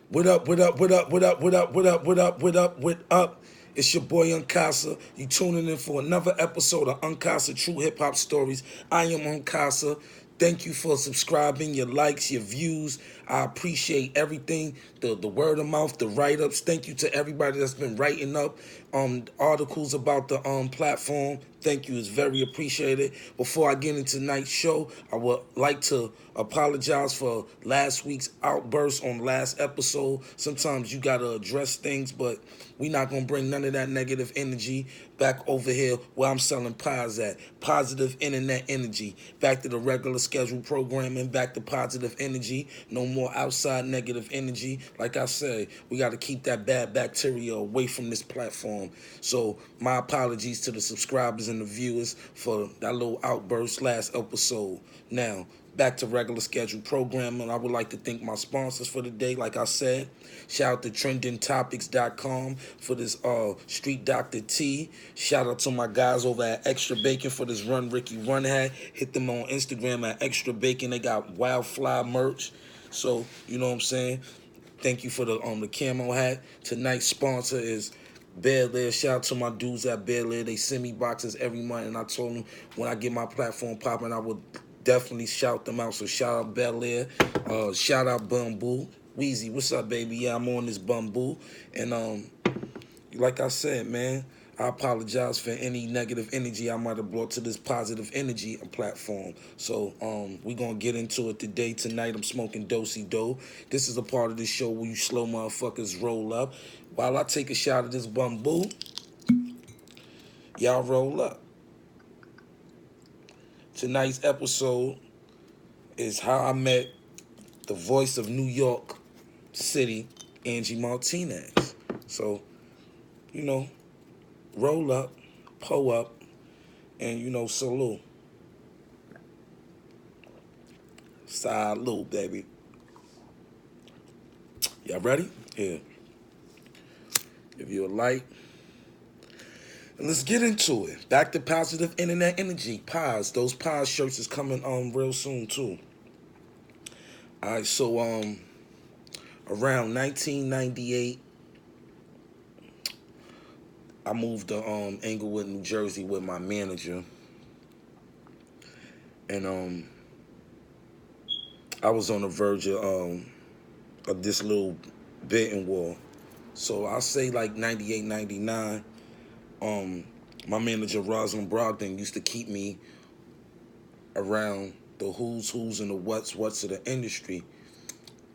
What up, what up, what up, what up, what up, what up, what up, what up, what up? It's your boy Unkasa. You tuning in for another episode of Unkasa True Hip Hop Stories. I am Unkasa. Thank you for subscribing, your likes, your views. I appreciate everything. The word of mouth, the write-ups. Thank you to everybody that's been writing up articles about the platform. Thank you. It's very appreciated. Before I get into tonight's show, I would like to apologize for last week's outburst on last episode. Sometimes you gotta address things, but we not gonna bring none of that negative energy back over here where I'm selling pies at. Positive internet energy. Back to the regular scheduled programming, back to positive energy. No more outside negative energy. Like I said, we gotta keep that bad bacteria away from this platform. So my apologies to the subscribers and the viewers for that little outburst last episode. Now, back to regular scheduled programming. I would like to thank my sponsors for the day. Like I said, shout out to trendingtopics.com for this Street Dr. T. Shout out to my guys over at Extra Bacon for this Run Ricky Run hat. Hit them on Instagram at Extra Bacon. They got Wildfly merch. So, you know what I'm saying? Thank you for the camo hat. Tonight's sponsor is Bel Air. Shout out to my dudes at Bel Air. They send me boxes every month, and I told them when I get my platform popping, I would definitely shout them out. So shout out Bel Air. Shout out Bamboo. Weezy, what's up, baby? Yeah, I'm on this Bamboo. And like I said, man, I apologize for any negative energy I might have brought to this positive energy platform. So we gonna get into it today. Tonight I'm smoking Dosey Do. This is a part of the show where you slow motherfuckers roll up. While I take a shot of this Bamboo, y'all roll up. Tonight's episode is how I met the voice of New York City, Angie Martinez. So, you know, roll up, pull up, and, salute. Salute, baby. Y'all ready? Here. Give you a light. And let's get into it. Back to positive internet energy. Pies. Those pies shirts is coming real soon, too. Alright, so around 1998, I moved to Englewood, New Jersey with my manager. And I was on the verge of this little bidding war. So I'll say like 98, 99. My manager, Rosalind Brogdon, used to keep me around the who's and the what's of the industry.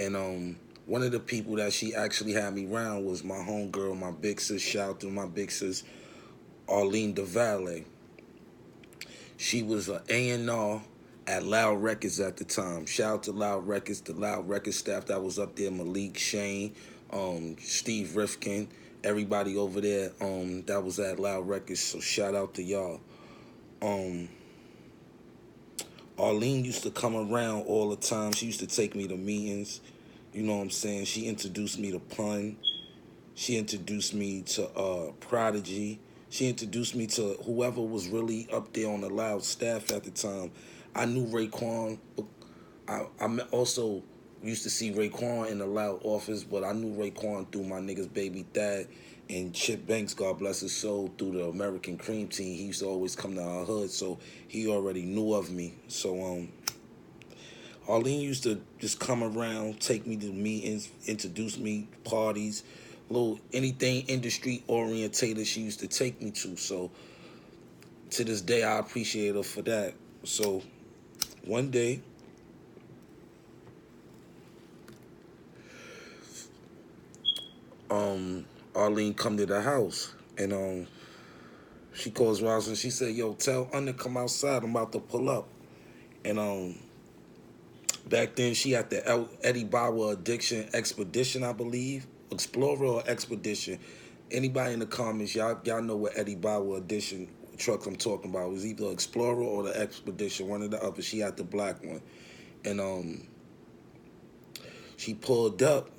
And one of the people that she actually had me around was my homegirl, my big sis. Shout out to my big sis, Arlene DeValle. She was an A&R at Loud Records at the time. Shout out to Loud Records, the Loud Records staff that was up there, Malik Shane, Steve Rifkin, everybody over there that was at Loud Records. So shout out to y'all. Arlene used to come around all the time. She used to take me to meetings. You know what I'm saying? She introduced me to Pun. She introduced me to Prodigy. She introduced me to whoever was really up there on the Loud staff at the time. I knew Raekwon. I also used to see Raekwon in the Loud office, but I knew Raekwon through my niggas Baby Thad and Chip Banks, God bless his soul, through the American Cream Team. He used to always come to our hood, so he already knew of me. So Arlene used to just come around, take me to meetings, introduce me to parties, little anything industry orientated she used to take me to. So to this day, I appreciate her for that. So one day, Arlene come to the house and she calls Ross and she said, "Yo, tell Under come outside. I'm about to pull up." And back then she had the Eddie Bauer Addiction Expedition, I believe, Explorer or Expedition. Anybody in the comments, y'all know what Eddie Bauer Edition truck I'm talking about. It was either Explorer or the Expedition, one or the other. She had the black one, and she pulled up.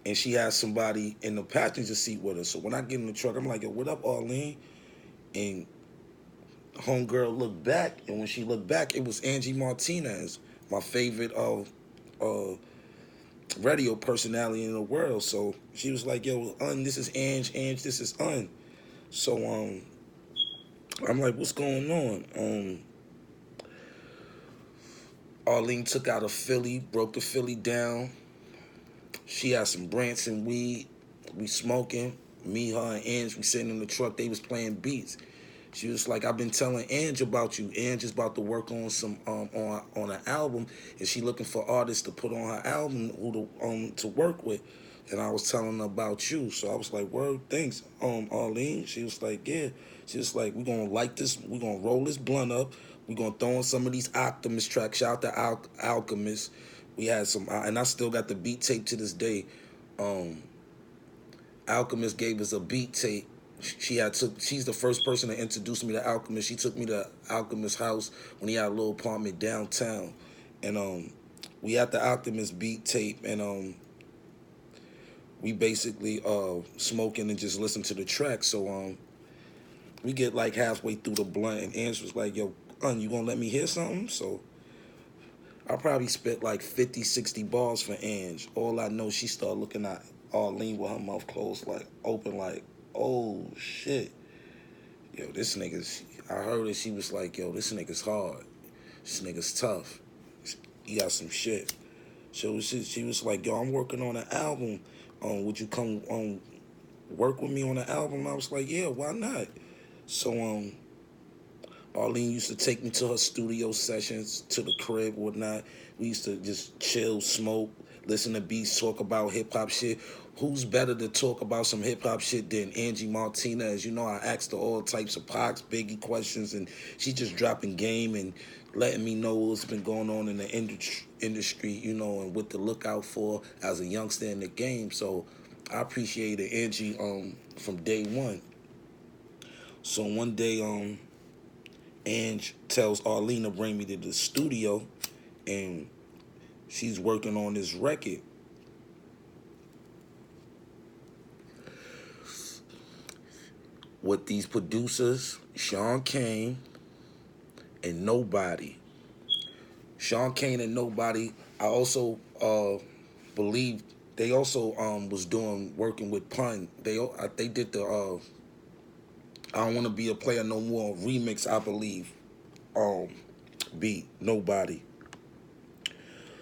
And she had somebody in the passenger seat with her. So when I get in the truck, I'm like, "Yo, what up, Arlene?" And homegirl looked back, and when she looked back, it was Angie Martinez, my favorite radio personality in the world. So she was like, yo, this is Ange, this is So I'm like, what's going on? Arlene took out a Philly, broke the Philly down. She had some Branson weed. We smoking. Me, her, and Ange, we sitting in the truck. They was playing beats. She was like, I've been telling Ange about you. Ange is about to work on some on an album, and she looking for artists to put on her album who to work with. And I was telling her about you. So I was like, word, thanks, Arlene. She was like, yeah. She was like, we're gonna light this, we're gonna roll this blunt up. We're gonna throw in some of these Optimus tracks. Shout out to Alchemist. We had some, and I still got the beat tape to this day. Alchemist gave us a beat tape. She's the first person to introduce me to Alchemist. She took me to Alchemist's house when he had a little apartment downtown. And we had the Alchemist beat tape, and we basically smoking and just listen to the track. So we get like halfway through the blunt, and Ange was like, yo, you gonna let me hear something? So I probably spit like 50, 60 bars for Ange. All I know, she started looking at Arlene with her mouth closed, like open, like, oh shit. Yo, this nigga's, I heard it, she was like, yo, this nigga's hard. This nigga's tough. He got some shit. So she was like, yo, I'm working on an album. Would you come work with me on the album? I was like, yeah, why not? So Arlene used to take me to her studio sessions, to the crib, whatnot. We used to just chill, smoke, listen to beats, talk about hip-hop shit. Who's better to talk about some hip-hop shit than Angie Martinez? You know, I asked her all types of Pox, Biggie questions, and she just dropping game and letting me know what's been going on in the industry, you know, and what to look out for as a youngster in the game. So I appreciated Angie from day one. So one day, Ange tells Arlene to bring me to the studio, and she's working on this record. With these producers, Sean Kane and Nobody. Sean Kane and Nobody, I also believe they also was working with Pun. They did the I Don't Want to Be a Player No More remix, I believe. Beat, Nobody.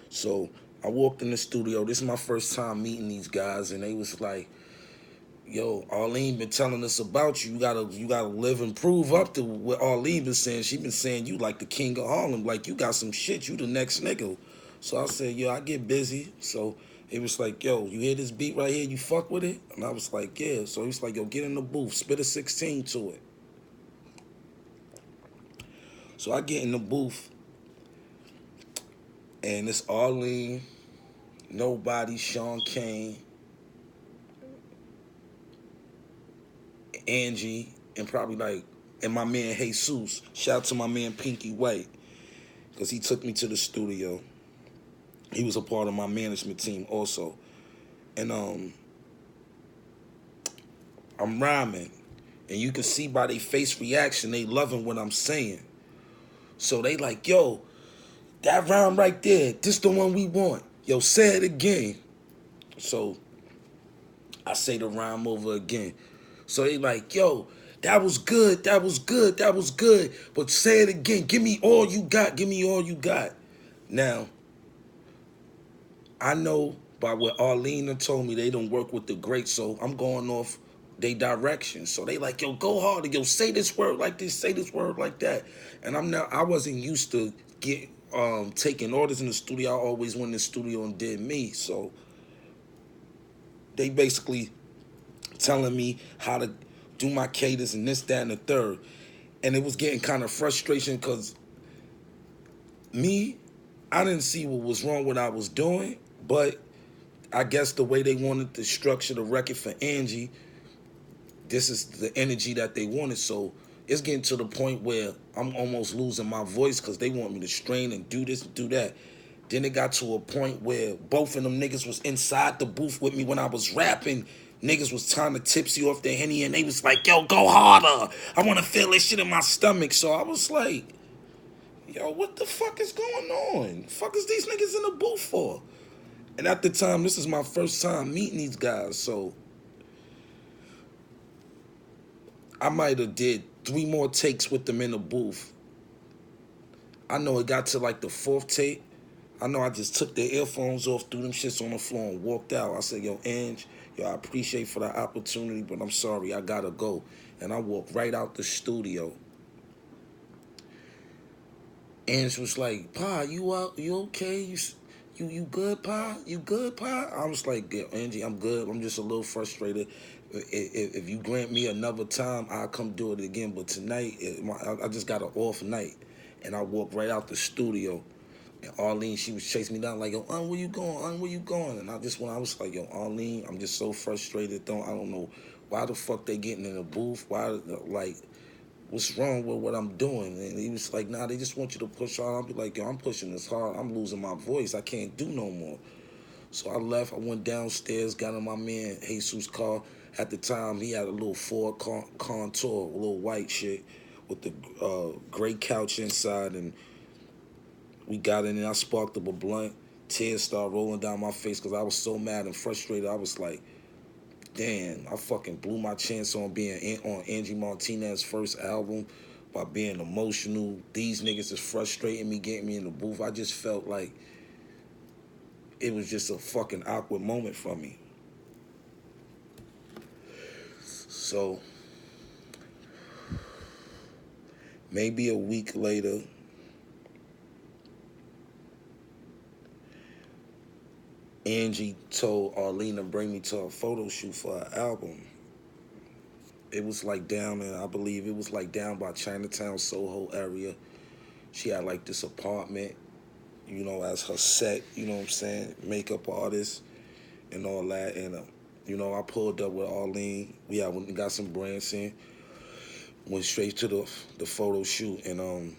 So I walked in the studio. This is my first time meeting these guys, and they was like, yo, Arlene been telling us about you. You gotta live and prove up to what Arlene been saying. She been saying you like the king of Harlem, like you got some shit, you the next nigga. So I said, yo, I get busy. So he was like, yo, you hear this beat right here, you fuck with it? And I was like, yeah. So he was like, yo, get in the booth, spit a 16 to it. So I get in the booth, and it's Arlene, Nobody, Sean Kane, Angie, and probably and my man Jesus. Shout out to my man Pinky White, because he took me to the studio. He was a part of my management team also. And I'm rhyming, and you can see by their face reaction, they loving what I'm saying. So they like, yo, that rhyme right there, this the one we want. Yo, say it again. So I say the rhyme over again. So they like, yo, that was good, that was good, that was good. But say it again. Give me all you got, give me all you got. Now, I know by what Arlene told me, they don't work with the greats, so I'm going off their direction. So they like, yo, go harder, yo, say this word like this, say this word like that. And I wasn't used to taking orders in the studio. I always went in the studio and did me. So they basically telling me how to do my cadence and this, that, and the third. And it was getting kind of frustration because I didn't see what was wrong with what I was doing, but I guess the way they wanted to structure the record for Angie, this is the energy that they wanted. So it's getting to the point where I'm almost losing my voice because they want me to strain and do this and do that. Then it got to a point where both of them niggas was inside the booth with me when I was rapping. Niggas was trying to tipsy off their Henny, and they was like, yo, go harder. I want to feel this shit in my stomach. So I was like, yo, what the fuck is going on? The fuck is these niggas in the booth for? And at the time, this is my first time meeting these guys, so I might have did 3 more takes with them in the booth. I know it got to like the 4th take. I know I just took their earphones off, threw them shits on the floor, and walked out. I said, yo, Ange, yo, I appreciate for the opportunity, but I'm sorry, I gotta go. And I walked right out the studio. Ange was like, Pa, you out? You okay? You good, Pa? You good, Pa? I was like, yeah, Angie, I'm good. I'm just a little frustrated. If you grant me another time, I'll come do it again. But tonight, I just got an off night. And I walked right out the studio. And Arlene, she was chasing me down like, yo, where you going? Where you going? And I was like, yo, Arlene, I'm just so frustrated. I don't know why the fuck they getting in the booth. Why, like, what's wrong with what I'm doing? And he was like, nah, they just want you to push hard. I'll be like, yo, I'm pushing this hard. I'm losing my voice. I can't do no more. So I left. I went downstairs, got in my man Jesus' car. At the time, he had a little Ford Contour, a little white shit with the gray couch inside. And we got in there. I sparked up a blunt. Tears started rolling down my face because I was so mad and frustrated. I was like, damn, I fucking blew my chance on being on Angie Martinez's first album by being emotional. These niggas is frustrating me, getting me in the booth. I just felt like it was just a fucking awkward moment for me. So maybe a week later, Angie told Arlene to bring me to a photo shoot for her album. It was like down in, I believe it was like down by Chinatown, Soho area. She had like this apartment, you know, as her set, you know what I'm saying, makeup artist and all that. And, you know, I pulled up with Arlene. We got some brands in, went straight to the photo shoot. And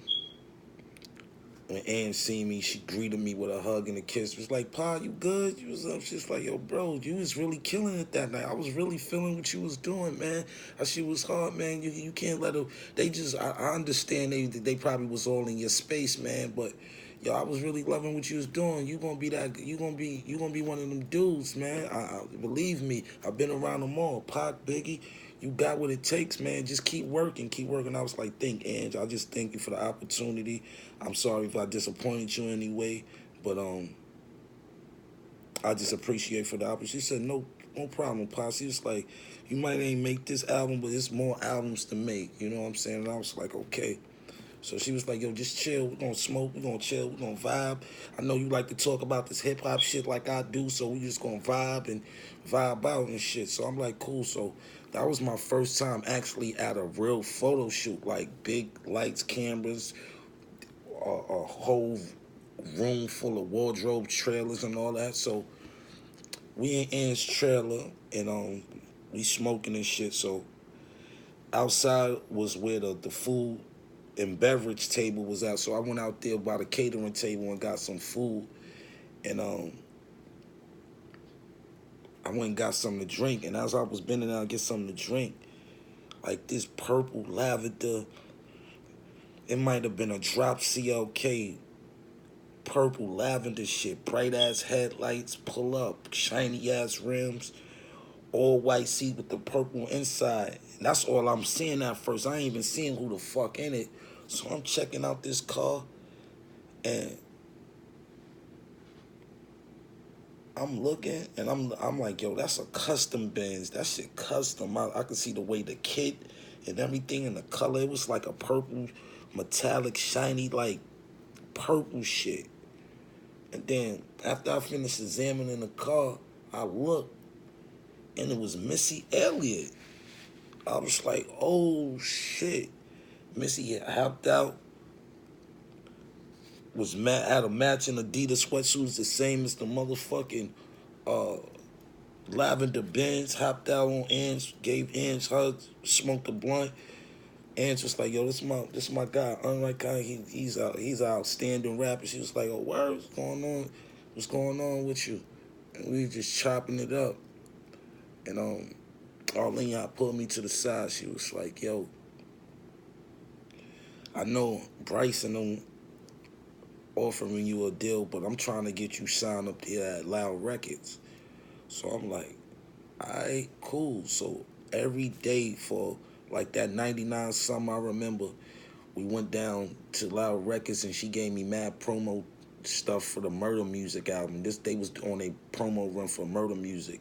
when Ann seen me, she greeted me with a hug and a kiss. It was like, Pa, you good? You was up. She's like, yo, bro, you was really killing it that night. I was really feeling what you was doing, man. That shit was hard, man. You can't let her. They just, I understand they probably was all in your space, man. But yo, I was really loving what you was doing. You gonna be one of them dudes, man. Believe me, I've been around them all. Pac, Biggie. You got what it takes, man. Just keep working, keep working. I was like, Ange, I just thank you for the opportunity. I'm sorry if I disappointed you in any way, but I just appreciate for the opportunity. She said, no problem, Posse. She was like, you might ain't make this album, but there's more albums to make. You know what I'm saying? And I was like, okay. So she was like, yo, just chill. We're going to smoke. We're going to chill. We're going to vibe. I know you like to talk about this hip-hop shit like I do, so we just going to vibe and vibe out and shit. So I'm like, cool. So that was my first time actually at a real photo shoot, like big lights, cameras, a whole room full of wardrobe trailers and all that. So we in Ann's trailer and we smoking and shit. So outside was where the food and beverage table was at. So I went out there by the catering table and got some food. And I went and got something to drink. And as I was bending down to get something to drink, like this purple lavender, it might have been a drop CLK, purple lavender shit, bright ass headlights, pull up, shiny ass rims, all white seat with the purple inside. And that's all I'm seeing at first. I ain't even seeing who the fuck in it. So I'm checking out this car and I'm looking and I'm like, yo, that's a custom Benz. That shit custom. I can see the way the kit and everything and the color. It was like a purple, metallic, shiny, like purple shit. And then after I finished examining the car, I looked and it was Missy Elliott. I was like, oh shit. Missy had hopped out, had a matching Adidas sweatsuits the same as the motherfucking lavender Benz, hopped out on Ange, gave Ange hugs, smoked a blunt. Ange was like, yo, this my guy. Unlike guy, he's an outstanding rapper. She was like, oh, word, what's going on? What's going on with you? And we just chopping it up. And Arlene pulled me to the side. She was like, yo, I know Bryce and them, offering you a deal, but I'm trying to get you signed up here at Loud Records. So I'm like, all right, cool. So every day for like that 99 something, I remember we went down to Loud Records and she gave me mad promo stuff for the Murder Music album. This They was on a promo run for Murder Music.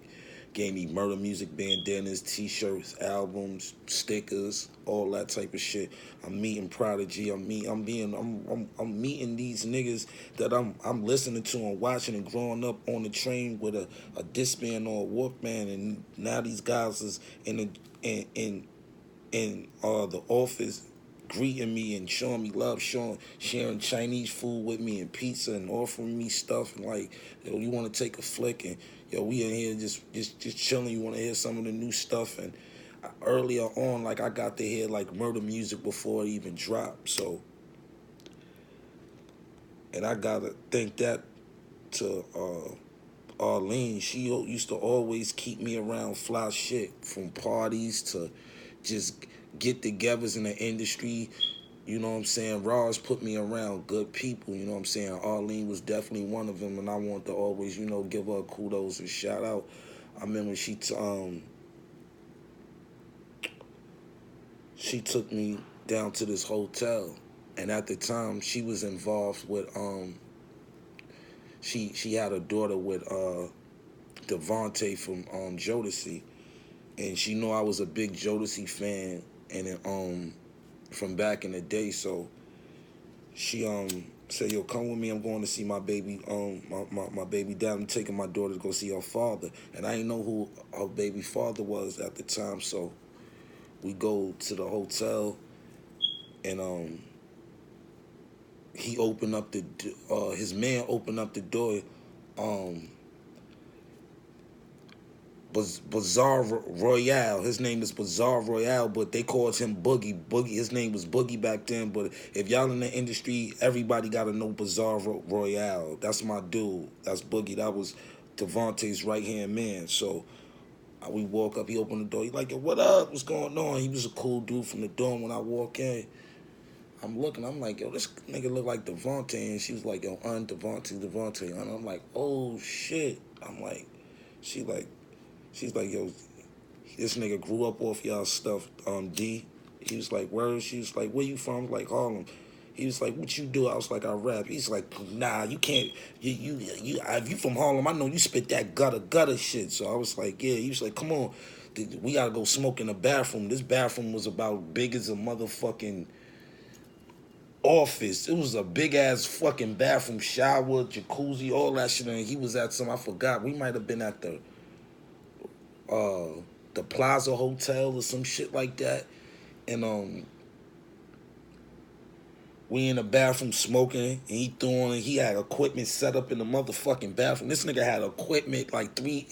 Gave me Murder Music bandanas, t-shirts, albums, stickers, all that type of shit. I'm meeting Prodigy. I'm meeting these niggas that I'm listening to and watching and growing up on the train with a Discman or a Walkman, and now these guys is in the office greeting me and showing me love, sharing Chinese food with me and pizza and offering me stuff and like, yo, you want to take a flick, and yo, we in here just chilling. You want to hear some of the new stuff? And earlier on, like I got to hear like Murder Music before it even dropped. So, and I gotta thank that to Arlene. She used to always keep me around fly shit, from parties to just get-togethers in the industry. You know what I'm saying? Ross put me around good people. You know what I'm saying? Arlene was definitely one of them, and I want to always, give her kudos and shout out. I remember she took me down to this hotel, and at the time she was involved with she had a daughter with Devontae from Jodeci, and she knew I was a big Jodeci fan, and from back in the day. So she said, "Yo, come with me. I'm going to see my baby my baby dad. I'm taking my daughter to go see her father." And I didn't know who her baby father was at the time. So we go to the hotel, and he opened up his man opened up the door. Bazaar Royale. His name is Bazaar Royale, but they called him Boogie. His name was Boogie back then. But if y'all in the industry, everybody gotta know Bazaar Royale. That's my dude. That's Boogie. That was Devontae's right hand man. So we walk up. He opened the door. He like, "Yo, what up? What's going on?" He was a cool dude from the dorm. When I walk in, I'm looking. I'm like, "Yo, this nigga look like Devontae." And she was like, "Yo, Devontae." And I'm like, "Oh shit." I'm like, she like. She's like, "Yo, this nigga grew up off y'all stuff, D." He was like, "Where?" She was like, "Where you from?" Like, "Harlem." He was like, "What you do?" I was like, "I rap." He's like, "Nah, you can't. If you from Harlem, I know you spit that gutter shit." So I was like, "Yeah." He was like, "Come on, we gotta go smoke in the bathroom." This bathroom was about big as a motherfucking office. It was a big ass fucking bathroom, shower, jacuzzi, all that shit. And he was at I forgot. We might have been at the Plaza Hotel or some shit like that, and we in the bathroom smoking, and he had equipment set up in the motherfucking bathroom. This nigga had equipment like three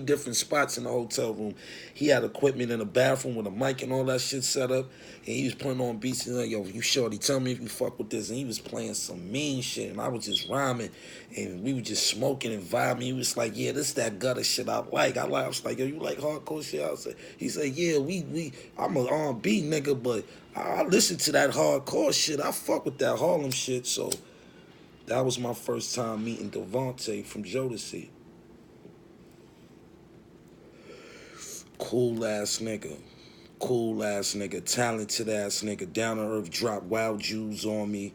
different spots in the hotel room. He had equipment in the bathroom with a mic and all that shit set up, and he was putting on beats. He's like, "Yo, you shorty, tell me if you fuck with this." And he was playing some mean shit, and I was just rhyming, and we were just smoking and vibing. He was like, "Yeah, this that gutter shit I like." I was like, "Yo, you like hardcore shit?" He said, "Yeah, I'm a R&B nigga, but I listen to that hardcore shit. I fuck with that Harlem shit." So that was my first time meeting Devontae from Jodeci. Cool ass nigga. Cool ass nigga. Talented ass nigga. Down to earth, dropped wild Jews on me.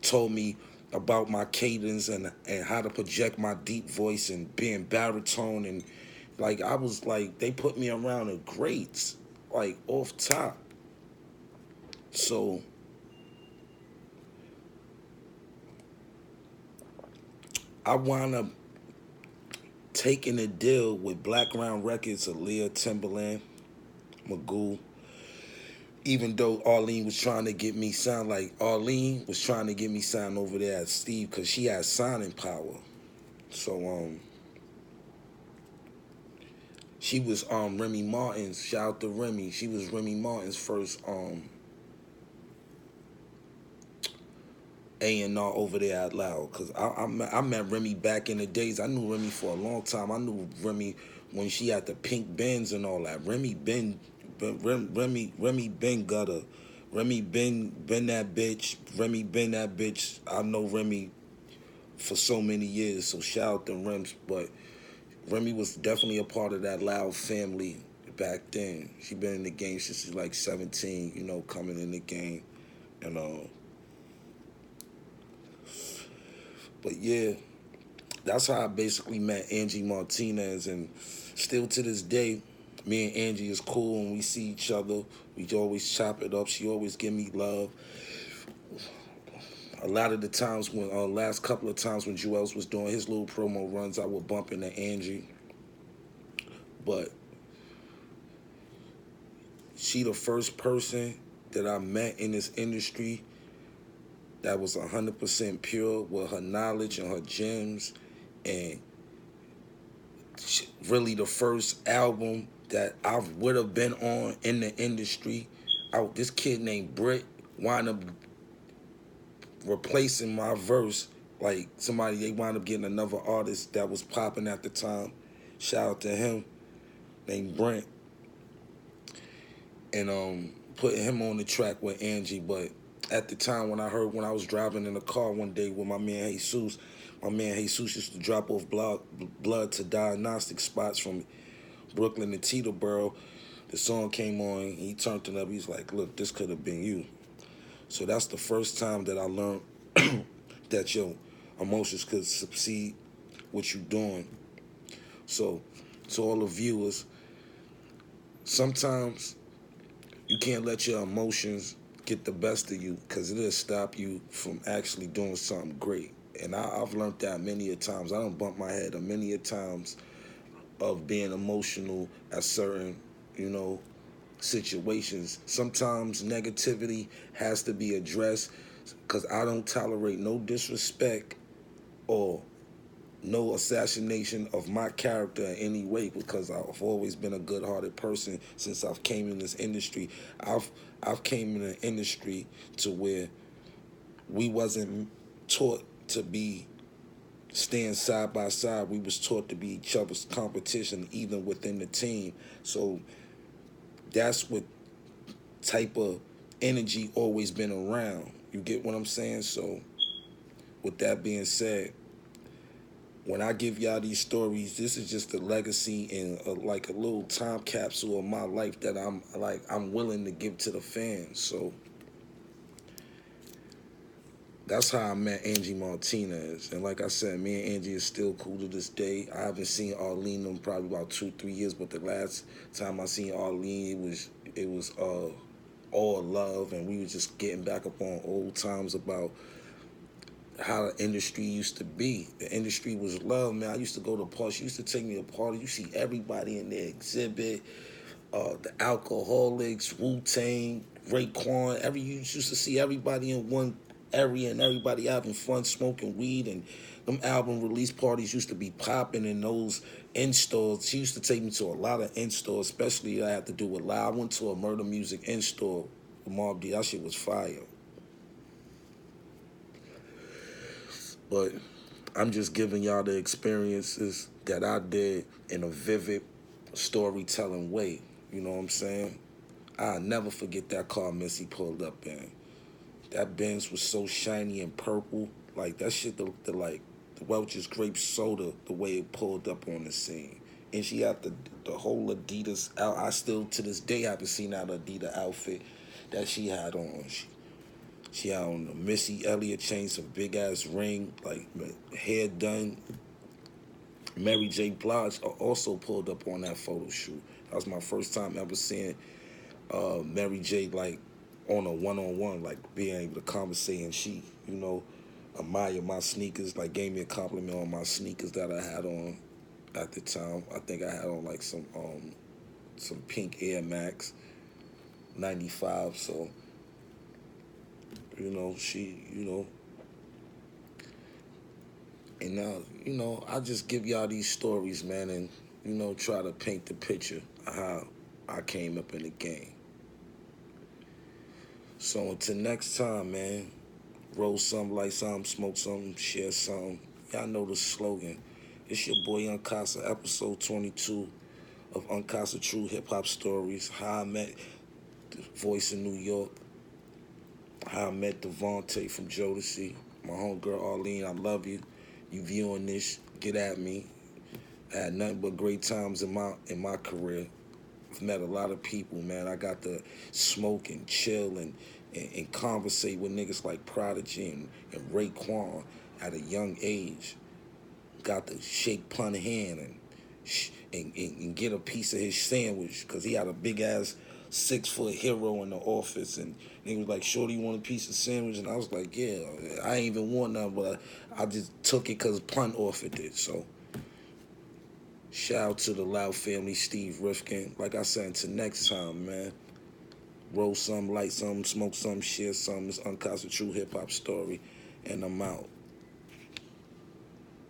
Told me about my cadence and how to project my deep voice and being baritone. And like, I was like, they put me around the greats, like off top. So I wound up taking a deal with Blackground Records, Aaliyah, Timberland, Magoo. Even though Arlene was trying to get me signed, over there at Steve, because she had signing power. So she was Remy Martin's. Shout out to Remy. She was Remy Martin's first A&R over there at Loud. Cause I met Remy back in the days. I knew Remy for a long time. I knew Remy when she had the pink Benz and all that. Remy been gutter. Remy been that bitch. Remy been that bitch. I know Remy for so many years. So shout out to Rems, but Remy was definitely a part of that Loud family back then. She been in the game since she's like 17, you know, coming in the game. And but yeah, that's how I basically met Angie Martinez, and still to this day, me and Angie is cool when we see each other. We always chop it up. She always give me love. A lot of the times when, last couple of times when Joel's was doing his little promo runs, I would bump into Angie. But she the first person that I met in this industry that was 100% pure with her knowledge and her gems, and really the first album that I would have been on in the industry. This kid named Britt wound up replacing my verse. Like somebody, they wound up getting another artist that was popping at the time. Shout out to him, named Brent, and putting him on the track with Angie. But at the time when I was driving in the car one day with my man Jesus used to drop off blood to diagnostic spots from Brooklyn to Teterboro. The song came on, he turned it up, he's like, look, this could have been you. So that's the first time that I learned that your emotions could succeed what you doing. So to all the viewers, sometimes you can't let your emotions get the best of you, because it'll stop you from actually doing something great. And I've learned that many a times. I don't bump my head many a times of being emotional at certain, you know, situations. Sometimes negativity has to be addressed, because I don't tolerate no disrespect or no assassination of my character in any way, because I've always been a good-hearted person since I've came in this industry. I've came in an industry to where we wasn't taught to be stand side by side. We was taught to be each other's competition, even within the team. So that's what type of energy always been around. You get what I'm saying? So with that being said, when I give y'all these stories, this is just a legacy and like a little time capsule of my life that I'm willing to give to the fans. So that's how I met Angie Martinez. And like I said, me and Angie is still cool to this day. I haven't seen Arlene in probably about 2-3 years, but the last time I seen Arlene, it was all love, and we were just getting back up on old times about how the industry used to be. The industry was love, man. I used to go to parties. She used to take me to parties. You see everybody in their exhibit, the Alcoholics, Wu-Tang, Raekwon. You used to see everybody in one area and everybody having fun, smoking weed, and them album release parties used to be popping in those in-stores. She used to take me to a lot of in-stores, especially that had to do with loud. I went to a Murder Music in-store with Mobb D. That shit was fire. But I'm just giving y'all the experiences that I did in a vivid storytelling way. You know what I'm saying? I'll never forget that car Missy pulled up in. That Benz was so shiny and purple. Like, that shit, the Welch's grape soda, the way it pulled up on the scene. And she had the whole Adidas out. I still, to this day, haven't seen that Adidas outfit that she had on. She had on a Missy Elliott chain, some big ass ring, like hair done. Mary J. Blige also pulled up on that photo shoot. That was my first time ever seeing Mary J. like on a one-on-one, like being able to conversate, and she, you know, admired my sneakers, like gave me a compliment on my sneakers that I had on at the time. I think I had on like some pink Air Max 95, so you know, she, you know, and now, you know, I just give y'all these stories, man, and, you know, try to paint the picture of how I came up in the game. So until next time, man, roll something, light something, smoke something, share something. Y'all know the slogan. It's your boy Unkasa, episode 22 of Unkasa True Hip Hop Stories. How I met the voice in New York. How I met Devontae from Jodeci. My homegirl Arlene, I love you. You viewing this, get at me. I had nothing but great times in my career. I've met a lot of people, man. I got to smoke and chill and conversate with niggas like Prodigy and Raekwon at a young age. Got to shake pun hand and get a piece of his sandwich because he had a big ass 6-foot hero in the office, and he was like, "Shorty, you want a piece of sandwich?" And I was like, "Yeah." I ain't even want none, but I just took it because Pun offered it. So shout out to the Loud family, Steve Rifkin. Like I said, until next time, man. Roll some, light some, smoke some, share some. It's Unkasa True Hip Hop Story, and I'm out.